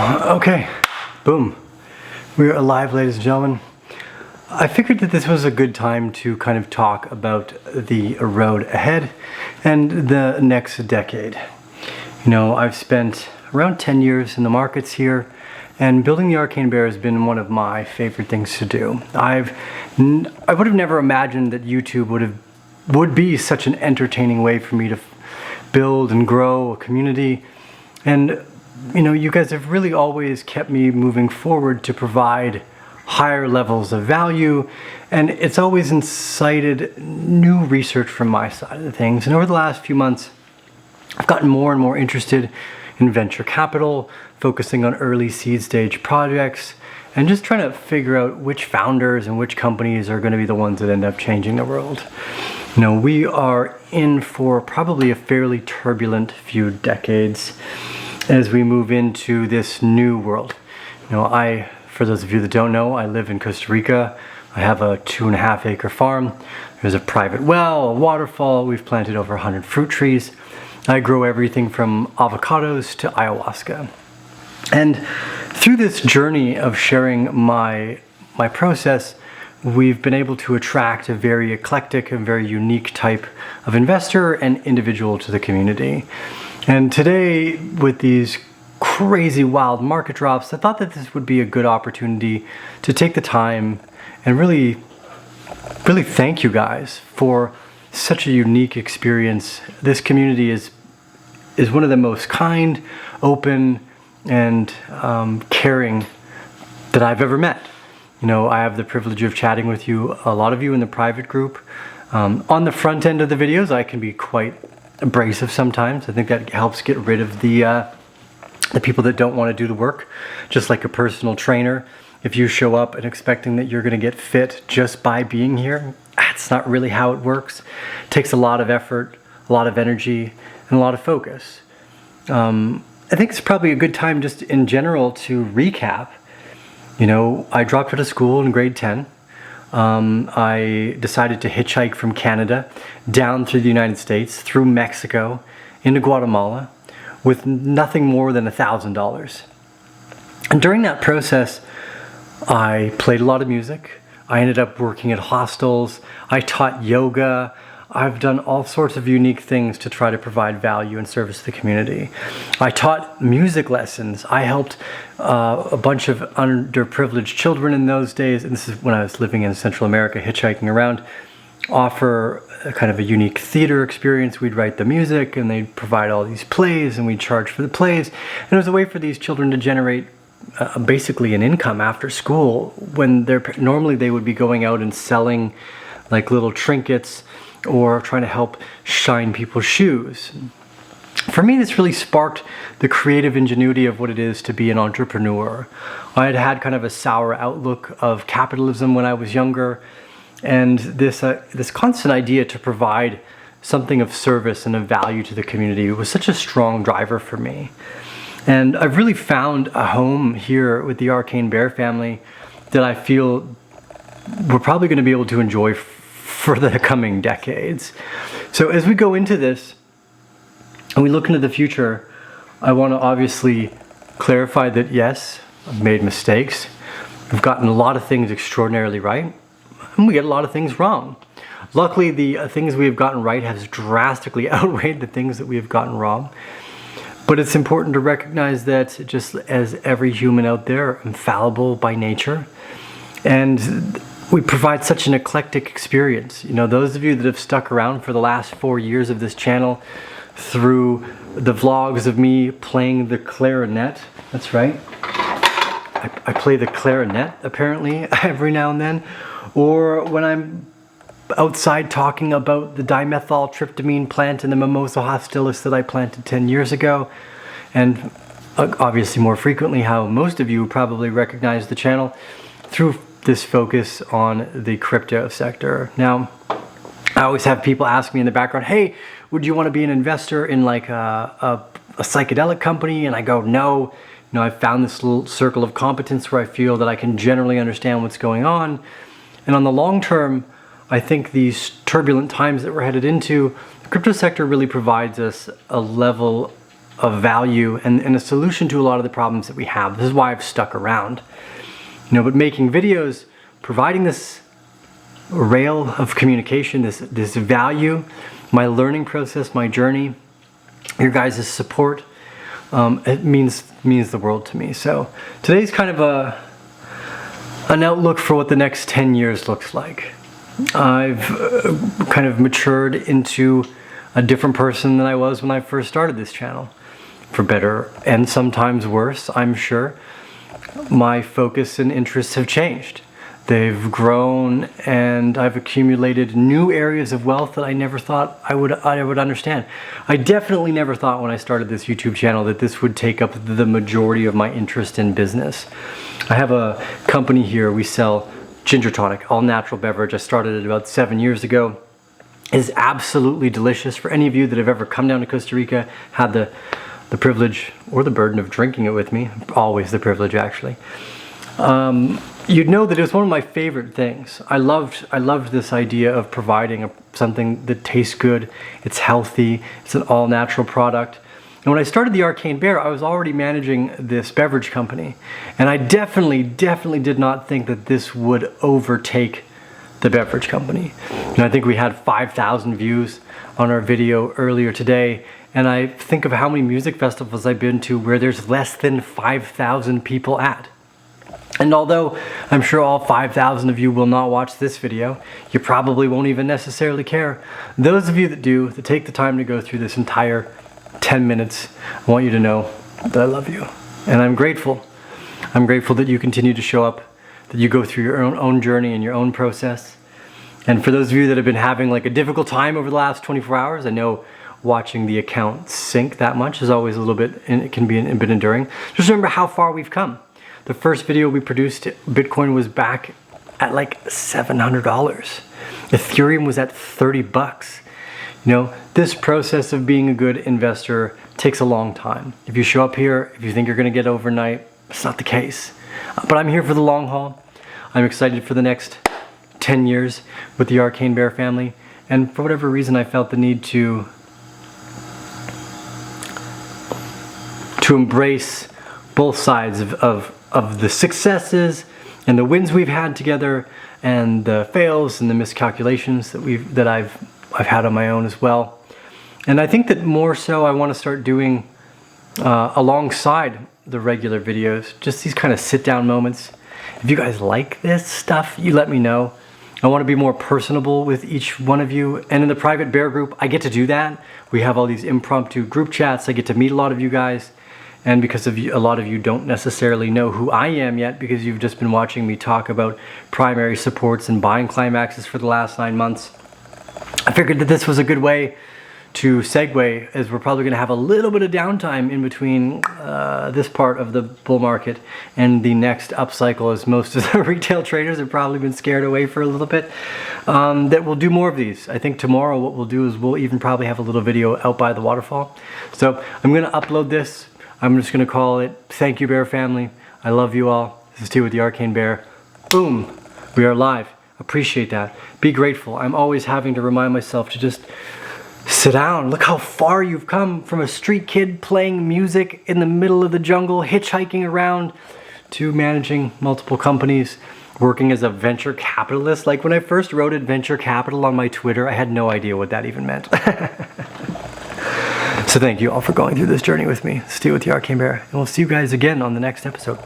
Okay, boom. We're alive, ladies and gentlemen. I figured that this was a good time to kind of talk about the road ahead and the next decade. You know, I've spent around 10 years in the markets here, and building the Arcane Bear has been one of my favorite things to do. I would have never imagined that YouTube would be such an entertaining way for me to build and grow a community. And you know, you guys have really always kept me moving forward to provide higher levels of value, and it's always incited new research from my side of things. And over the last few months, I've gotten more and more interested in venture capital, focusing on early seed stage projects, and just trying to figure out which founders and which companies are going to be the ones that end up changing the world. You know, we are in for probably a fairly turbulent few decades as we move into this new world. You know, for those of you that don't know, I live in Costa Rica. I have a 2.5 acre farm. There's a private well, a waterfall. We've planted over 100 fruit trees. I grow everything from avocados to ayahuasca. And through this journey of sharing my process, we've been able to attract a very eclectic and very unique type of investor and individual to the community. And today, with these crazy wild market drops, I thought that this would be a good opportunity to take the time and really thank you guys for such a unique experience. This community is one of the most kind, open, and caring that I've ever met. You know, I have the privilege of chatting with you, a lot of you in the private group. On the front end of the videos, I can be quite abrasive sometimes. I think that helps get rid of the people that don't want to do the work. Just like a personal trainer, if you show up and expecting that you're going to get fit just by being here, that's not really how it works. It takes a lot of effort, a lot of energy, and a lot of focus. I think it's probably a good time just in general to recap. You know, I dropped out of school in grade 10. I decided to hitchhike from Canada down through the United States, through Mexico, into Guatemala, with nothing more than $1,000. And during that process, I played a lot of music. I ended up working at hostels. I taught yoga. I've done all sorts of unique things to try to provide value and service to the community. I taught music lessons. I helped a bunch of underprivileged children in those days, and this is when I was living in Central America, hitchhiking around, offer a kind of a unique theater experience. We'd write the music, and they'd provide all these plays, and we'd charge for the plays. And it was a way for these children to generate basically an income after school, when normally they would be going out and selling like little trinkets or trying to help shine people's shoes. For me, this really sparked the creative ingenuity of what it is to be an entrepreneur. I had had kind of a sour outlook of capitalism when I was younger, and this constant idea to provide something of service and of value to the community was such a strong driver for me. And I've really found a home here with the Arcane Bear family that I feel we're probably going to be able to enjoy for the coming decades. So as we go into this and we look into the future, I want to obviously clarify that yes, I've made mistakes. We've gotten a lot of things extraordinarily right, and we get a lot of things wrong. Luckily, the things we have gotten right has drastically outweighed the things that we have gotten wrong. But it's important to recognize that just as every human out there are infallible by nature, and we provide such an eclectic experience. You know, those of you that have stuck around for the last 4 years of this channel through the vlogs of me playing the clarinet, that's right, I play the clarinet apparently every now and then, or when I'm outside talking about the dimethyltryptamine plant in the Mimosa hostilis that I planted 10 years ago, and obviously more frequently how most of you probably recognize the channel through this focus on the crypto sector. Now, I always have people ask me in the background, hey, would you want to be an investor in like a psychedelic company? And I go, no. You know, I've found this little circle of competence where I feel that I can generally understand what's going on. And on the long term, I think these turbulent times that we're headed into, the crypto sector really provides us a level of value and a solution to a lot of the problems that we have. This is why I've stuck around. But making videos, providing this rail of communication, this value, my learning process, my journey, your guys' support, it means the world to me. So today's kind of an outlook for what the next 10 years looks like. I've kind of matured into a different person than I was when I first started this channel. For better and sometimes worse, I'm sure. My focus and interests have changed. They've grown, and I've accumulated new areas of wealth that I never thought I would understand. I definitely never thought when I started this YouTube channel that this would take up the majority of my interest in business. I have a company here. We sell ginger tonic, all natural beverage. I started it about 7 years ago. It is absolutely delicious. For any of you that have ever come down to Costa Rica, had the privilege or the burden of drinking it with me, always the privilege actually, you'd know that it was one of my favorite things. I loved this idea of providing something that tastes good, it's healthy, it's an all-natural product. And when I started the Arcane Bear, I was already managing this beverage company. And I definitely did not think that this would overtake the beverage company. And I think we had 5,000 views on our video earlier today. And I think of how many music festivals I've been to where there's less than 5,000 people at. And although I'm sure all 5,000 of you will not watch this video, you probably won't even necessarily care. Those of you that do, that take the time to go through this entire 10 minutes, I want you to know that I love you. And I'm grateful. I'm grateful that you continue to show up, that you go through your own journey and your own process. And for those of you that have been having like a difficult time over the last 24 hours, I know watching the account sink that much is always a little bit, and it can be a bit enduring. Just remember how far we've come. The first video we produced, Bitcoin was back at like $700. Ethereum was at 30 bucks. This process of being a good investor takes a long time. If you show up here, if you think you're going to get overnight, it's not the case. But I'm here for the long haul. I'm excited for the next 10 years with the Arcane Bear family. And for whatever reason, I felt the need to embrace both sides of the successes and the wins we've had together, and the fails and the miscalculations that I've had on my own as well. And I think that more so I want to start doing alongside the regular videos, just these kind of sit-down moments. If you guys like this stuff, you let me know. I want to be more personable with each one of you. And in the private bear group, I get to do that. We have all these impromptu group chats. I get to meet a lot of you guys. And because a lot of you don't necessarily know who I am yet, because you've just been watching me talk about primary supports and buying climaxes for the last 9 months, I figured that this was a good way to segue, as we're probably going to have a little bit of downtime in between this part of the bull market and the next upcycle, as most of the retail traders have probably been scared away for a little bit, that we'll do more of these. I think tomorrow what we'll do is we'll even probably have a little video out by the waterfall. So I'm going to upload this. I'm just going to call it Thank You Bear Family. I love you all. This is T with the Arcane Bear. Boom. We are live. Appreciate that. Be grateful. I'm always having to remind myself to just sit down. Look how far you've come from a street kid playing music in the middle of the jungle, hitchhiking around, to managing multiple companies, working as a venture capitalist. Like when I first wrote venture capital on my Twitter, I had no idea what that even meant. So thank you all for going through this journey with me. Stay with the Arcane Bear, and we'll see you guys again on the next episode.